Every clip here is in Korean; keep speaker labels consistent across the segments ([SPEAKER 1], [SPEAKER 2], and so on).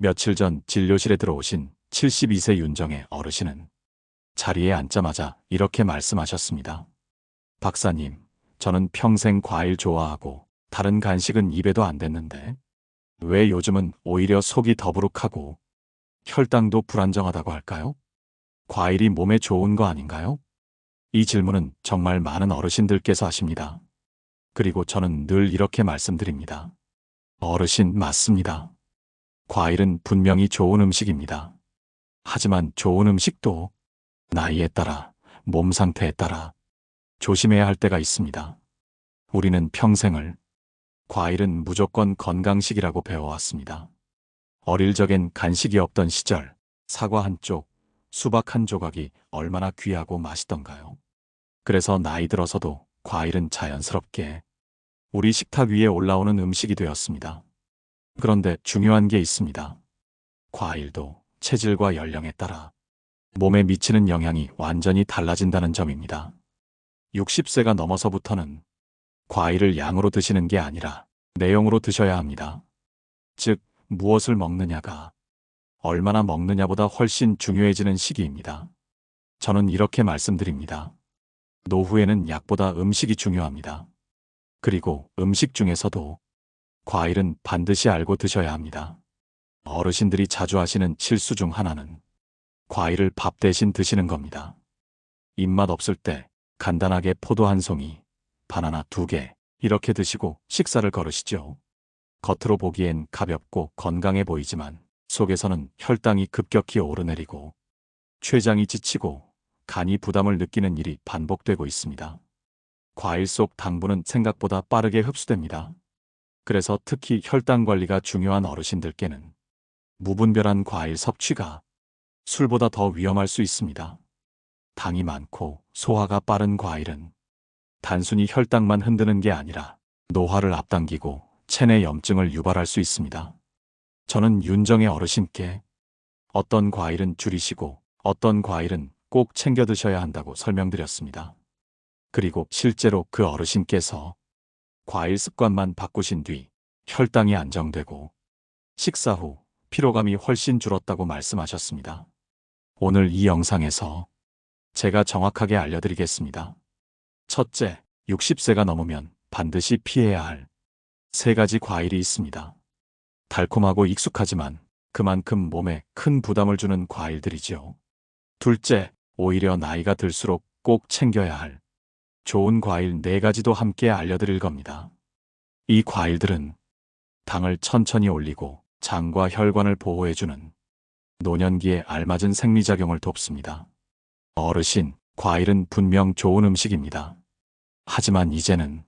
[SPEAKER 1] 며칠 전 진료실에 들어오신 72세 윤정의 어르신은 자리에 앉자마자 이렇게 말씀하셨습니다. 박사님, 저는 평생 과일 좋아하고 다른 간식은 입에도 안 댔는데 왜 요즘은 오히려 속이 더부룩하고 혈당도 불안정하다고 할까요? 과일이 몸에 좋은 거 아닌가요? 이 질문은 정말 많은 어르신들께서 하십니다. 그리고 저는 늘 이렇게 말씀드립니다. 어르신, 맞습니다. 과일은 분명히 좋은 음식입니다. 하지만 좋은 음식도 나이에 따라, 몸 상태에 따라 조심해야 할 때가 있습니다. 우리는 평생을 과일은 무조건 건강식이라고 배워왔습니다. 어릴 적엔 간식이 없던 시절, 사과 한 쪽, 수박 한 조각이 얼마나 귀하고 맛있던가요? 그래서 나이 들어서도 과일은 자연스럽게 우리 식탁 위에 올라오는 음식이 되었습니다. 그런데 중요한 게 있습니다. 과일도 체질과 연령에 따라 몸에 미치는 영향이 완전히 달라진다는 점입니다. 60세가 넘어서부터는 과일을 양으로 드시는 게 아니라 내용으로 드셔야 합니다. 즉, 무엇을 먹느냐가 얼마나 먹느냐보다 훨씬 중요해지는 시기입니다. 저는 이렇게 말씀드립니다. 노후에는 약보다 음식이 중요합니다. 그리고 음식 중에서도 과일은 반드시 알고 드셔야 합니다. 어르신들이 자주 하시는 실수 중 하나는 과일을 밥 대신 드시는 겁니다. 입맛 없을 때 간단하게 포도 한 송이, 바나나 2개 이렇게 드시고 식사를 거르시죠. 겉으로 보기엔 가볍고 건강해 보이지만 속에서는 혈당이 급격히 오르내리고 췌장이 지치고 간이 부담을 느끼는 일이 반복되고 있습니다. 과일 속 당분은 생각보다 빠르게 흡수됩니다. 그래서 특히 혈당 관리가 중요한 어르신들께는 무분별한 과일 섭취가 술보다 더 위험할 수 있습니다. 당이 많고 소화가 빠른 과일은 단순히 혈당만 흔드는 게 아니라 노화를 앞당기고 체내 염증을 유발할 수 있습니다. 저는 윤정의 어르신께 어떤 과일은 줄이시고 어떤 과일은 꼭 챙겨 드셔야 한다고 설명드렸습니다. 그리고 실제로 그 어르신께서 과일 습관만 바꾸신 뒤 혈당이 안정되고 식사 후 피로감이 훨씬 줄었다고 말씀하셨습니다. 오늘 이 영상에서 제가 정확하게 알려드리겠습니다. 첫째, 60세가 넘으면 반드시 피해야 할 3가지 과일이 있습니다. 달콤하고 익숙하지만 그만큼 몸에 큰 부담을 주는 과일들이죠. 둘째, 오히려 나이가 들수록 꼭 챙겨야 할 좋은 과일 4가지도 함께 알려드릴 겁니다. 이 과일들은 당을 천천히 올리고 장과 혈관을 보호해주는 노년기에 알맞은 생리작용을 돕습니다. 어르신, 과일은 분명 좋은 음식입니다. 하지만 이제는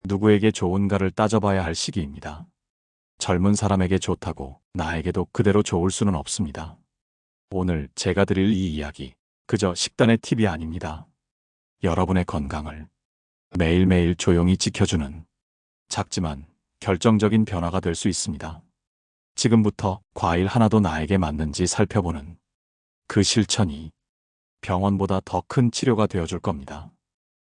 [SPEAKER 1] 누구에게 좋은가를 따져봐야 할 시기입니다. 젊은 사람에게 좋다고 나에게도 그대로 좋을 수는 없습니다. 오늘 제가 드릴 이 이야기, 그저 식단의 팁이 아닙니다. 여러분의 건강을 매일매일 조용히 지켜주는 작지만 결정적인 변화가 될 수 있습니다. 지금부터 과일 하나도 나에게 맞는지 살펴보는 그 실천이 병원보다 더 큰 치료가 되어줄 겁니다.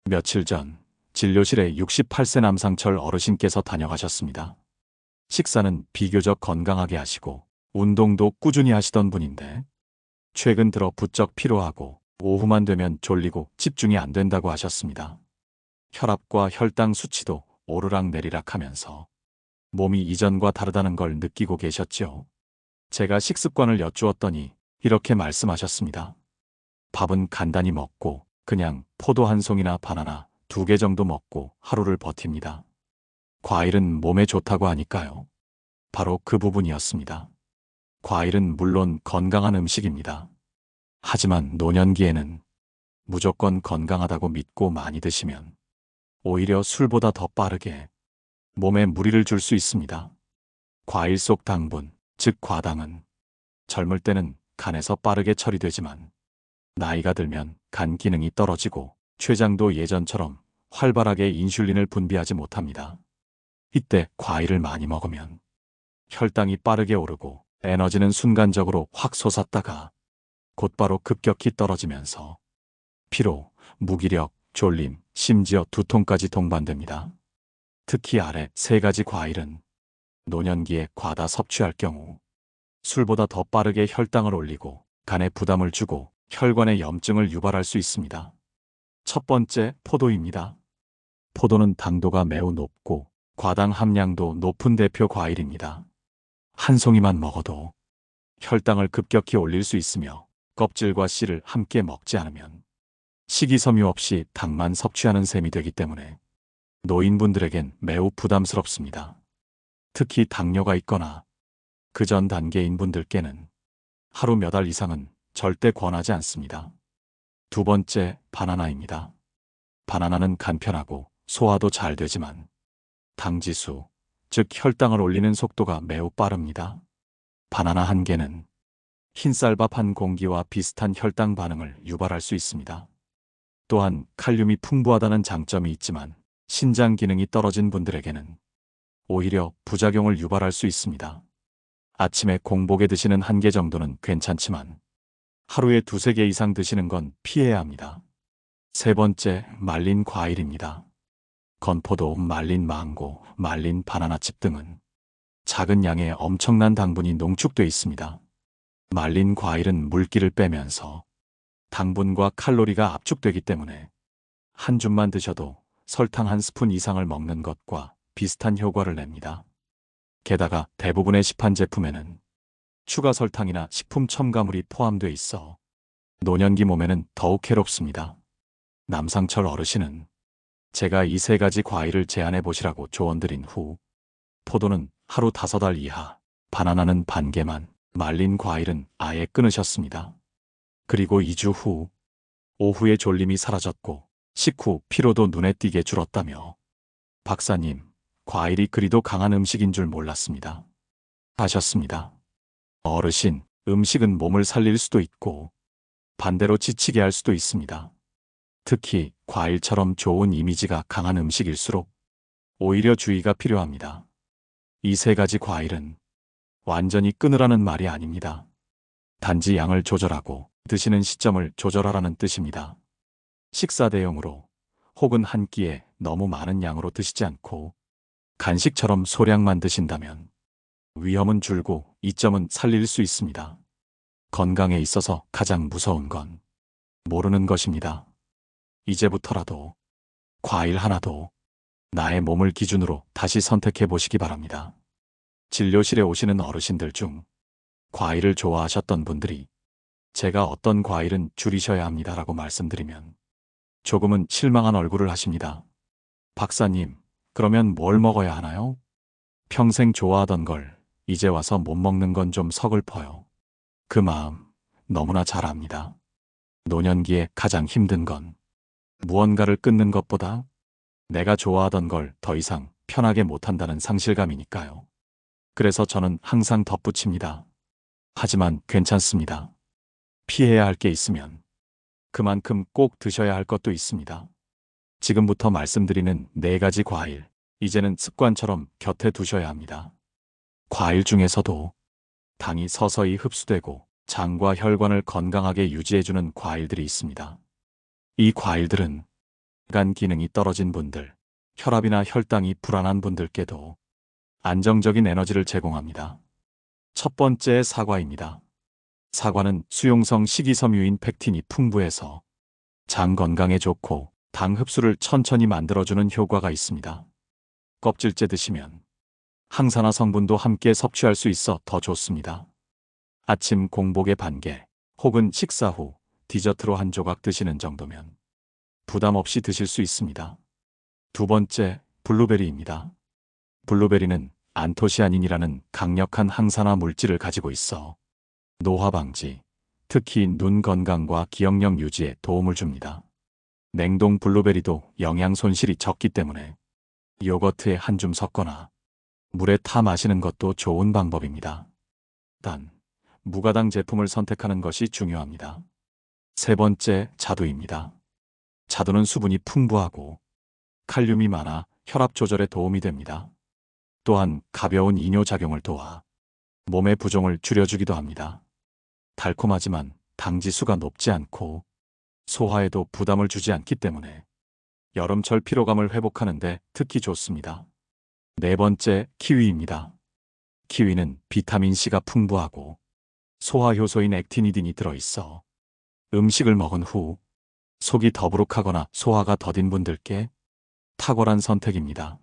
[SPEAKER 1] 며칠 전 진료실에 68세 남상철 어르신께서 다녀가셨습니다. 식사는 비교적 건강하게 하시고 운동도 꾸준히 하시던 분인데 최근 들어 부쩍 피로하고 오후만 되면 졸리고 집중이 안 된다고 하셨습니다. 혈압과 혈당 수치도 오르락내리락 하면서 몸이 이전과 다르다는 걸 느끼고 계셨지요. 제가 식습관을 여쭈었더니 이렇게 말씀하셨습니다. 밥은 간단히 먹고 그냥 포도 한 송이나 바나나 2개 정도 먹고 하루를 버팁니다. 과일은 몸에 좋다고 하니까요. 바로 그 부분이었습니다. 과일은 물론 건강한 음식입니다. 하지만 노년기에는 무조건 건강하다고 믿고 많이 드시면 오히려 술보다 더 빠르게 몸에 무리를 줄 수 있습니다. 과일 속 당분, 즉 과당은 젊을 때는 간에서 빠르게 처리되지만 나이가 들면 간 기능이 떨어지고 췌장도 예전처럼 활발하게 인슐린을 분비하지 못합니다. 이때 과일을 많이 먹으면 혈당이 빠르게 오르고 에너지는 순간적으로 확 솟았다가 곧바로 급격히 떨어지면서 피로, 무기력, 졸림, 심지어 두통까지 동반됩니다. 특히 아래 3가지 과일은 노년기에 과다 섭취할 경우 술보다 더 빠르게 혈당을 올리고 간에 부담을 주고 혈관의 염증을 유발할 수 있습니다. 첫 번째, 포도입니다. 포도는 당도가 매우 높고 과당 함량도 높은 대표 과일입니다. 한 송이만 먹어도 혈당을 급격히 올릴 수 있으며 껍질과 씨를 함께 먹지 않으면 식이섬유 없이 당만 섭취하는 셈이 되기 때문에 노인분들에겐 매우 부담스럽습니다. 특히 당뇨가 있거나 그 전 단계인 분들께는 하루 몇 알 이상은 절대 권하지 않습니다. 두 번째, 바나나입니다. 바나나는 간편하고 소화도 잘 되지만 당지수, 즉 혈당을 올리는 속도가 매우 빠릅니다. 바나나 한 개는 흰쌀밥 한 공기와 비슷한 혈당 반응을 유발할 수 있습니다. 또한 칼륨이 풍부하다는 장점이 있지만 신장 기능이 떨어진 분들에게는 오히려 부작용을 유발할 수 있습니다. 아침에 공복에 드시는 한 개 정도는 괜찮지만 하루에 두세 개 이상 드시는 건 피해야 합니다. 세 번째, 말린 과일입니다. 건포도, 말린 망고, 말린 바나나칩 등은 작은 양의 엄청난 당분이 농축돼 있습니다. 말린 과일은 물기를 빼면서 당분과 칼로리가 압축되기 때문에 한 줌만 드셔도 설탕 한 스푼 이상을 먹는 것과 비슷한 효과를 냅니다. 게다가 대부분의 시판 제품에는 추가 설탕이나 식품 첨가물이 포함되어 있어 노년기 몸에는 더욱 해롭습니다. 남상철 어르신은 제가 이 세 가지 과일을 제안해 보시라고 조언드린 후 포도는 하루 5알 이하, 바나나는 반 개만, 말린 과일은 아예 끊으셨습니다. 그리고 2주 후 오후에 졸림이 사라졌고 식후 피로도 눈에 띄게 줄었다며 박사님, 과일이 그리도 강한 음식인 줄 몰랐습니다. 하셨습니다. 어르신, 음식은 몸을 살릴 수도 있고 반대로 지치게 할 수도 있습니다. 특히 과일처럼 좋은 이미지가 강한 음식일수록 오히려 주의가 필요합니다. 이 세 가지 과일은 완전히 끊으라는 말이 아닙니다. 단지 양을 조절하고 드시는 시점을 조절하라는 뜻입니다. 식사 대용으로 혹은 한 끼에 너무 많은 양으로 드시지 않고 간식처럼 소량만 드신다면 위험은 줄고 이점은 살릴 수 있습니다. 건강에 있어서 가장 무서운 건 모르는 것입니다. 이제부터라도 과일 하나도 나의 몸을 기준으로 다시 선택해 보시기 바랍니다. 진료실에 오시는 어르신들 중 과일을 좋아하셨던 분들이 제가 어떤 과일은 줄이셔야 합니다라고 말씀드리면 조금은 실망한 얼굴을 하십니다. 박사님, 그러면 뭘 먹어야 하나요? 평생 좋아하던 걸 이제 와서 못 먹는 건 좀 서글퍼요. 그 마음 너무나 잘 압니다. 노년기에 가장 힘든 건 무언가를 끊는 것보다 내가 좋아하던 걸 더 이상 편하게 못한다는 상실감이니까요. 그래서 저는 항상 덧붙입니다. 하지만 괜찮습니다. 피해야 할 게 있으면 그만큼 꼭 드셔야 할 것도 있습니다. 지금부터 말씀드리는 4가지 과일, 이제는 습관처럼 곁에 두셔야 합니다. 과일 중에서도 당이 서서히 흡수되고 장과 혈관을 건강하게 유지해주는 과일들이 있습니다. 이 과일들은 간 기능이 떨어진 분들, 혈압이나 혈당이 불안한 분들께도 안정적인 에너지를 제공합니다. 첫 번째, 사과입니다. 사과는 수용성 식이섬유인 펙틴이 풍부해서 장 건강에 좋고 당 흡수를 천천히 만들어주는 효과가 있습니다. 껍질째 드시면 항산화 성분도 함께 섭취할 수 있어 더 좋습니다. 아침 공복에 반 개, 혹은 식사 후 디저트로 한 조각 드시는 정도면 부담 없이 드실 수 있습니다. 두 번째, 블루베리입니다. 블루베리는 안토시아닌이라는 강력한 항산화 물질을 가지고 있어 노화 방지, 특히 눈 건강과 기억력 유지에 도움을 줍니다. 냉동 블루베리도 영양 손실이 적기 때문에 요거트에 한 줌 섞거나 물에 타 마시는 것도 좋은 방법입니다. 단, 무가당 제품을 선택하는 것이 중요합니다. 세 번째, 자두입니다. 자두는 수분이 풍부하고 칼륨이 많아 혈압 조절에 도움이 됩니다. 또한 가벼운 이뇨작용을 도와 몸의 부종을 줄여주기도 합니다. 달콤하지만 당지수가 높지 않고 소화에도 부담을 주지 않기 때문에 여름철 피로감을 회복하는 데 특히 좋습니다. 네 번째, 키위입니다. 키위는 비타민C가 풍부하고 소화효소인 액티니딘이 들어있어 음식을 먹은 후 속이 더부룩하거나 소화가 더딘 분들께 탁월한 선택입니다.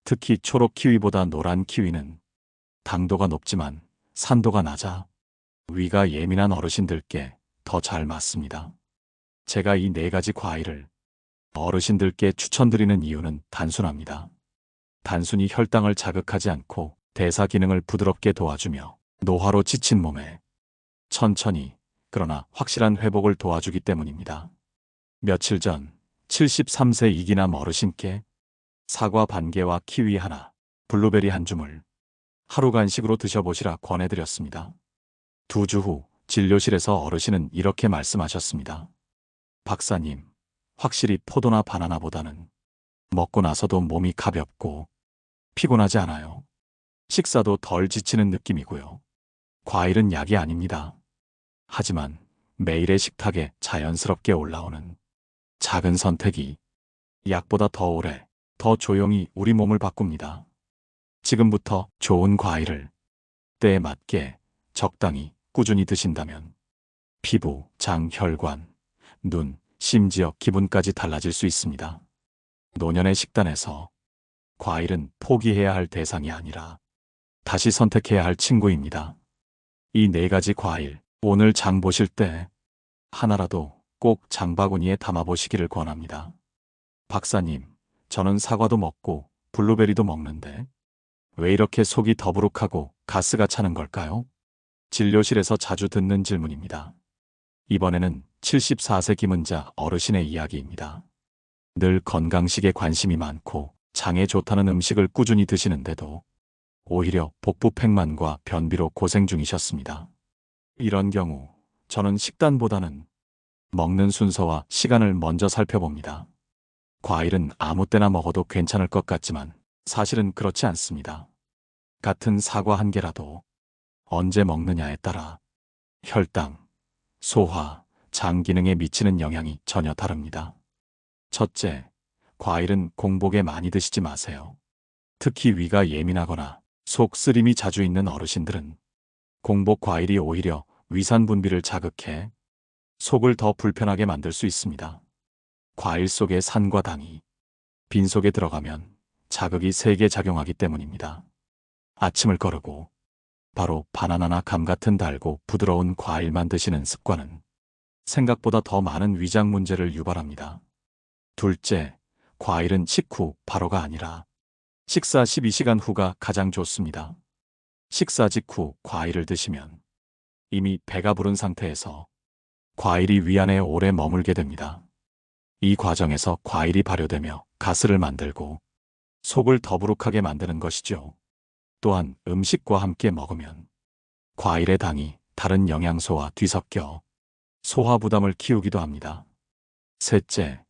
[SPEAKER 1] 특히 초록 키위보다 노란 키위는 당도가 높지만 산도가 낮아 위가 예민한 어르신들께 더 잘 맞습니다. 제가 이 네 가지 과일을 어르신들께 추천드리는 이유는 단순합니다. 단순히 혈당을 자극하지 않고 대사 기능을 부드럽게 도와주며 노화로 지친 몸에 천천히 그러나 확실한 회복을 도와주기 때문입니다. 며칠 전 73세 이기남 어르신께 사과 반 개와 키위 하나, 블루베리 한 줌을 하루 간식으로 드셔보시라 권해드렸습니다. 2주 후 진료실에서 어르신은 이렇게 말씀하셨습니다. 박사님, 확실히 포도나 바나나보다는 먹고 나서도 몸이 가볍고 피곤하지 않아요. 식사도 덜 지치는 느낌이고요. 과일은 약이 아닙니다. 하지만 매일의 식탁에 자연스럽게 올라오는 작은 선택이 약보다 더 오래, 더 조용히 우리 몸을 바꿉니다. 지금부터 좋은 과일을 때에 맞게 적당히 꾸준히 드신다면 피부, 장, 혈관, 눈, 심지어 기분까지 달라질 수 있습니다. 노년의 식단에서 과일은 포기해야 할 대상이 아니라 다시 선택해야 할 친구입니다. 이 네 가지 과일, 오늘 장 보실 때 하나라도 꼭 장바구니에 담아보시기를 권합니다. 박사님, 저는 사과도 먹고 블루베리도 먹는데 왜 이렇게 속이 더부룩하고 가스가 차는 걸까요? 진료실에서 자주 듣는 질문입니다. 이번에는 74세 김은자 어르신의 이야기입니다. 늘 건강식에 관심이 많고 장에 좋다는 음식을 꾸준히 드시는데도 오히려 복부 팽만과 변비로 고생 중이셨습니다. 이런 경우 저는 식단보다는 먹는 순서와 시간을 먼저 살펴봅니다. 과일은 아무 때나 먹어도 괜찮을 것 같지만 사실은 그렇지 않습니다. 같은 사과 한 개라도 언제 먹느냐에 따라 혈당, 소화, 장 기능에 미치는 영향이 전혀 다릅니다. 첫째, 과일은 공복에 많이 드시지 마세요. 특히 위가 예민하거나 속 쓰림이 자주 있는 어르신들은 공복 과일이 오히려 위산 분비를 자극해 속을 더 불편하게 만들 수 있습니다. 과일 속의 산과 당이 빈속에 들어가면 자극이 세게 작용하기 때문입니다. 아침을 거르고 바로 바나나나 감 같은 달고 부드러운 과일만 드시는 습관은 생각보다 더 많은 위장 문제를 유발합니다. 둘째, 과일은 식후 바로가 아니라 식사 12시간 후가 가장 좋습니다. 식사 직후 과일을 드시면 이미 배가 부른 상태에서 과일이 위 안에 오래 머물게 됩니다. 이 과정에서 과일이 발효되며 가스를 만들고 속을 더부룩하게 만드는 것이죠. 또한 음식과 함께 먹으면 과일의 당이 다른 영양소와 뒤섞여 소화 부담을 키우기도 합니다. 셋째,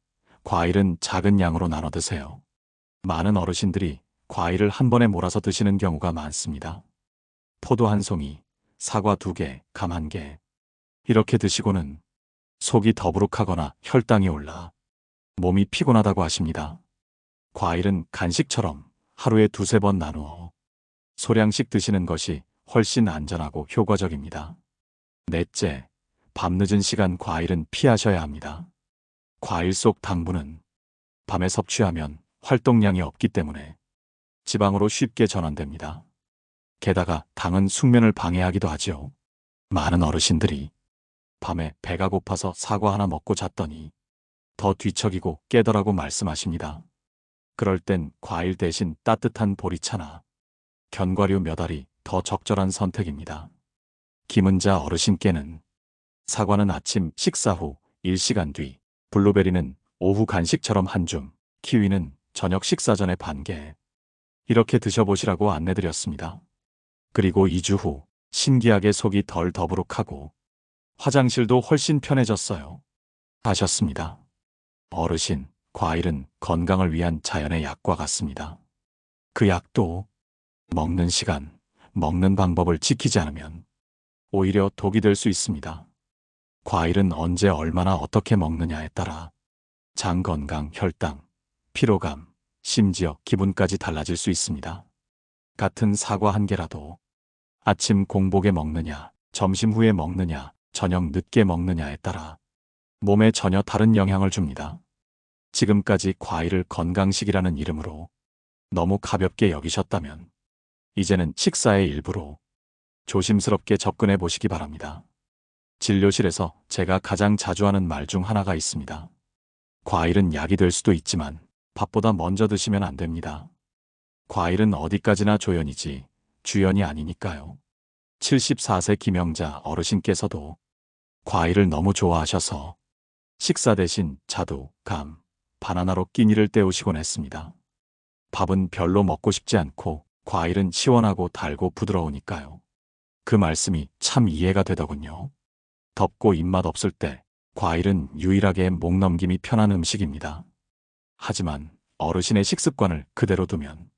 [SPEAKER 1] 과일은 작은 양으로 나눠 드세요. 많은 어르신들이 과일을 한 번에 몰아서 드시는 경우가 많습니다. 포도 한 송이, 사과 2개, 감 1개. 이렇게 드시고는 속이 더부룩하거나 혈당이 올라 몸이 피곤하다고 하십니다. 과일은 간식처럼 하루에 2~3번 나누어 소량씩 드시는 것이 훨씬 안전하고 효과적입니다. 넷째, 밤늦은 시간 과일은 피하셔야 합니다. 과일 속 당분은 밤에 섭취하면 활동량이 없기 때문에 지방으로 쉽게 전환됩니다. 게다가 당은 숙면을 방해하기도 하죠. 많은 어르신들이 밤에 배가 고파서 사과 하나 먹고 잤더니 더 뒤척이고 깨더라고 말씀하십니다. 그럴 땐 과일 대신 따뜻한 보리차나 견과류 몇 알이 더 적절한 선택입니다. 김은자 어르신께는 사과는 아침 식사 후 1시간 뒤, 블루베리는 오후 간식처럼 한 줌, 키위는 저녁 식사 전에 반 개. 이렇게 드셔보시라고 안내드렸습니다. 그리고 2주 후 신기하게 속이 덜 더부룩하고 화장실도 훨씬 편해졌어요. 하셨습니다. 어르신, 과일은 건강을 위한 자연의 약과 같습니다. 그 약도 먹는 시간, 먹는 방법을 지키지 않으면 오히려 독이 될 수 있습니다. 과일은 언제 얼마나 어떻게 먹느냐에 따라 장 건강, 혈당, 피로감, 심지어 기분까지 달라질 수 있습니다. 같은 사과 한 개라도 아침 공복에 먹느냐, 점심 후에 먹느냐, 저녁 늦게 먹느냐에 따라 몸에 전혀 다른 영향을 줍니다. 지금까지 과일을 건강식이라는 이름으로 너무 가볍게 여기셨다면 이제는 식사의 일부로 조심스럽게 접근해 보시기 바랍니다. 진료실에서 제가 가장 자주 하는 말 중 하나가 있습니다. 과일은 약이 될 수도 있지만 밥보다 먼저 드시면 안 됩니다. 과일은 어디까지나 조연이지 주연이 아니니까요. 74세 김영자 어르신께서도 과일을 너무 좋아하셔서 식사 대신 자두, 감, 바나나로 끼니를 때우시곤 했습니다. 밥은 별로 먹고 싶지 않고 과일은 시원하고 달고 부드러우니까요. 그 말씀이 참 이해가 되더군요. 덥고 입맛 없을 때 과일은 유일하게 목 넘김이 편한 음식입니다. 하지만 어르신의 식습관을 그대로 두면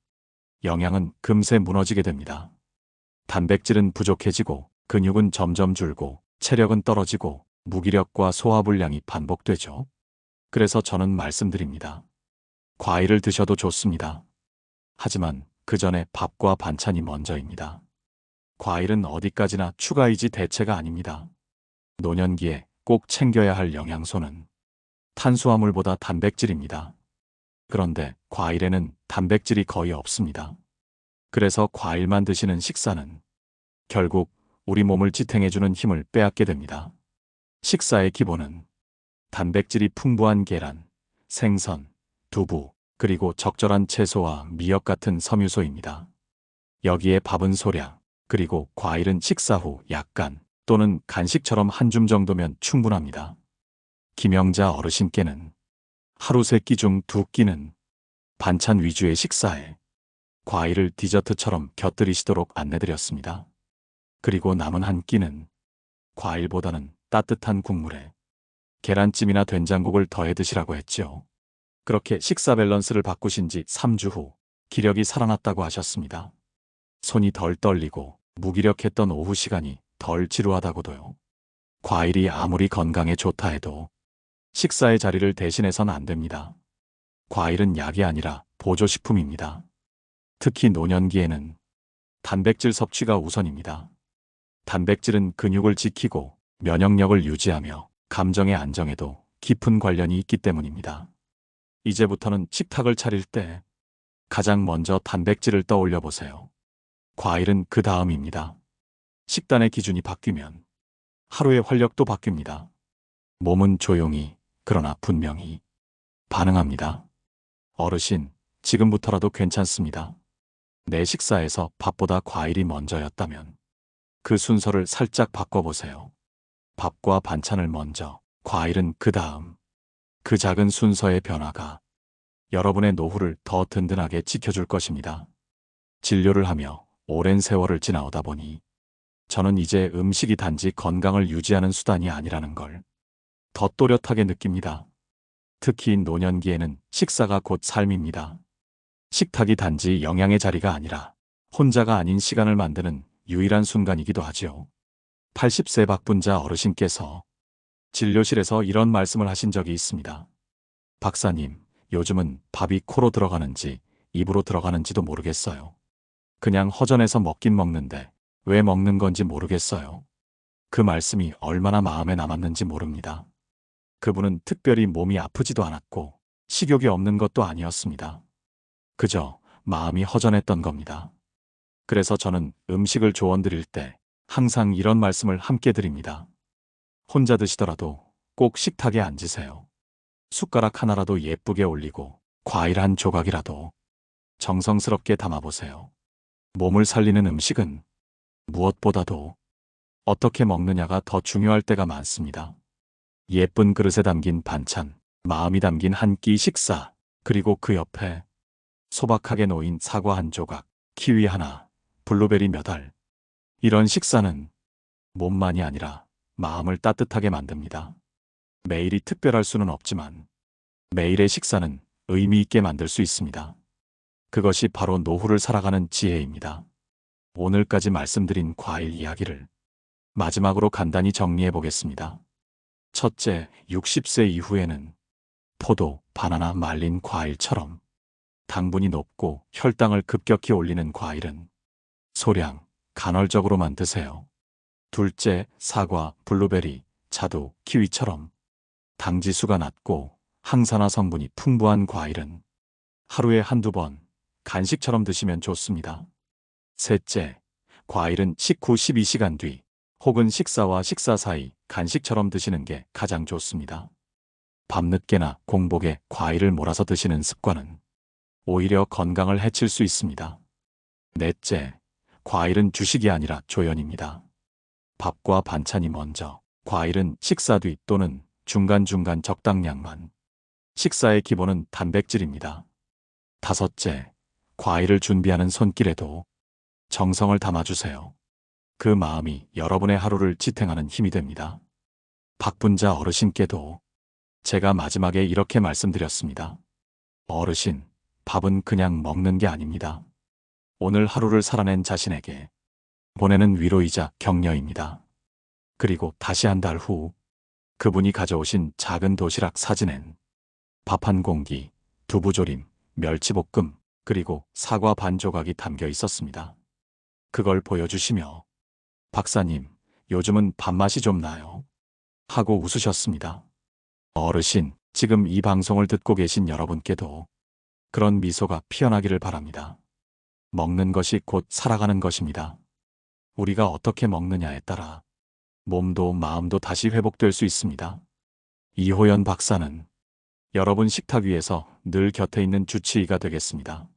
[SPEAKER 1] 영양은 금세 무너지게 됩니다. 단백질은 부족해지고 근육은 점점 줄고 체력은 떨어지고 무기력과 소화불량이 반복되죠. 그래서 저는 말씀드립니다. 과일을 드셔도 좋습니다. 하지만 그 전에 밥과 반찬이 먼저입니다. 과일은 어디까지나 추가이지 대체가 아닙니다. 노년기에 꼭 챙겨야 할 영양소는 탄수화물보다 단백질입니다. 그런데 과일에는 단백질이 거의 없습니다. 그래서 과일만 드시는 식사는 결국 우리 몸을 지탱해주는 힘을 빼앗게 됩니다. 식사의 기본은 단백질이 풍부한 계란, 생선, 두부, 그리고 적절한 채소와 미역 같은 섬유소입니다. 여기에 밥은 소량, 그리고 과일은 식사 후 약간 또는 간식처럼 한 줌 정도면 충분합니다. 김영자 어르신께는 하루 3끼 중 2끼는 반찬 위주의 식사에 과일을 디저트처럼 곁들이시도록 안내드렸습니다. 그리고 남은 한 끼는 과일보다는 따뜻한 국물에 계란찜이나 된장국을 더해 드시라고 했죠. 그렇게 식사 밸런스를 바꾸신 지 3주 후 기력이 살아났다고 하셨습니다. 손이 덜 떨리고 무기력했던 오후 시간이 덜 지루하다고도요. 과일이 아무리 건강에 좋다 해도 식사의 자리를 대신해선 안 됩니다. 과일은 약이 아니라 보조식품입니다. 특히 노년기에는 단백질 섭취가 우선입니다. 단백질은 근육을 지키고 면역력을 유지하며 감정의 안정에도 깊은 관련이 있기 때문입니다. 이제부터는 식탁을 차릴 때 가장 먼저 단백질을 떠올려 보세요. 과일은 그 다음입니다. 식단의 기준이 바뀌면 하루의 활력도 바뀝니다. 몸은 조용히 그러나 분명히 반응합니다. 어르신, 지금부터라도 괜찮습니다. 내 식사에서 밥보다 과일이 먼저였다면 그 순서를 살짝 바꿔보세요. 밥과 반찬을 먼저, 과일은 그 다음. 그 작은 순서의 변화가 여러분의 노후를 더 든든하게 지켜줄 것입니다. 진료를 하며 오랜 세월을 지나오다 보니 저는 이제 음식이 단지 건강을 유지하는 수단이 아니라는 걸 더 또렷하게 느낍니다. 특히 노년기에는 식사가 곧 삶입니다. 식탁이 단지 영양의 자리가 아니라 혼자가 아닌 시간을 만드는 유일한 순간이기도 하지요. 80세 박분자 어르신께서 진료실에서 이런 말씀을 하신 적이 있습니다. 박사님, 요즘은 밥이 코로 들어가는지 입으로 들어가는지도 모르겠어요. 그냥 허전해서 먹긴 먹는데 왜 먹는 건지 모르겠어요. 그 말씀이 얼마나 마음에 남았는지 모릅니다. 그분은 특별히 몸이 아프지도 않았고 식욕이 없는 것도 아니었습니다. 그저 마음이 허전했던 겁니다. 그래서 저는 음식을 조언드릴 때 항상 이런 말씀을 함께 드립니다. 혼자 드시더라도 꼭 식탁에 앉으세요. 숟가락 하나라도 예쁘게 올리고 과일 한 조각이라도 정성스럽게 담아보세요. 몸을 살리는 음식은 무엇보다도 어떻게 먹느냐가 더 중요할 때가 많습니다. 예쁜 그릇에 담긴 반찬, 마음이 담긴 한 끼 식사, 그리고 그 옆에 소박하게 놓인 사과 한 조각, 키위 하나, 블루베리 몇 알. 이런 식사는 몸만이 아니라 마음을 따뜻하게 만듭니다. 매일이 특별할 수는 없지만 매일의 식사는 의미 있게 만들 수 있습니다. 그것이 바로 노후를 살아가는 지혜입니다. 오늘까지 말씀드린 과일 이야기를 마지막으로 간단히 정리해 보겠습니다. 첫째, 60세 이후에는 포도, 바나나, 말린 과일처럼 당분이 높고 혈당을 급격히 올리는 과일은 소량, 간헐적으로만 드세요. 둘째, 사과, 블루베리, 자두, 키위처럼 당지수가 낮고 항산화 성분이 풍부한 과일은 하루에 한두 번 간식처럼 드시면 좋습니다. 셋째, 과일은 식후 12시간 뒤 혹은 식사와 식사 사이 간식처럼 드시는 게 가장 좋습니다. 밤늦게나 공복에 과일을 몰아서 드시는 습관은 오히려 건강을 해칠 수 있습니다. 넷째, 과일은 주식이 아니라 조연입니다. 밥과 반찬이 먼저, 과일은 식사 뒤 또는 중간중간 적당량만. 식사의 기본은 단백질입니다. 다섯째, 과일을 준비하는 손길에도 정성을 담아주세요. 그 마음이 여러분의 하루를 지탱하는 힘이 됩니다. 박분자 어르신께도 제가 마지막에 이렇게 말씀드렸습니다. 어르신, 밥은 그냥 먹는 게 아닙니다. 오늘 하루를 살아낸 자신에게 보내는 위로이자 격려입니다. 그리고 다시 한 달 후 그분이 가져오신 작은 도시락 사진엔 밥 한 공기, 두부조림, 멸치볶음, 그리고 사과 반 조각이 담겨 있었습니다. 그걸 보여주시며 박사님, 요즘은 밥맛이 좀 나요. 하고 웃으셨습니다. 어르신, 지금 이 방송을 듣고 계신 여러분께도 그런 미소가 피어나기를 바랍니다. 먹는 것이 곧 살아가는 것입니다. 우리가 어떻게 먹느냐에 따라 몸도 마음도 다시 회복될 수 있습니다. 이호연 박사는 여러분 식탁 위에서 늘 곁에 있는 주치의가 되겠습니다.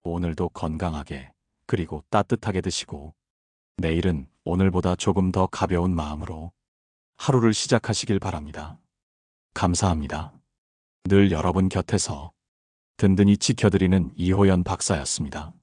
[SPEAKER 1] 오늘도 건강하게 그리고 따뜻하게 드시고 내일은 오늘보다 조금 더 가벼운 마음으로 하루를 시작하시길 바랍니다. 감사합니다. 늘 여러분 곁에서 든든히 지켜드리는 이호연 박사였습니다.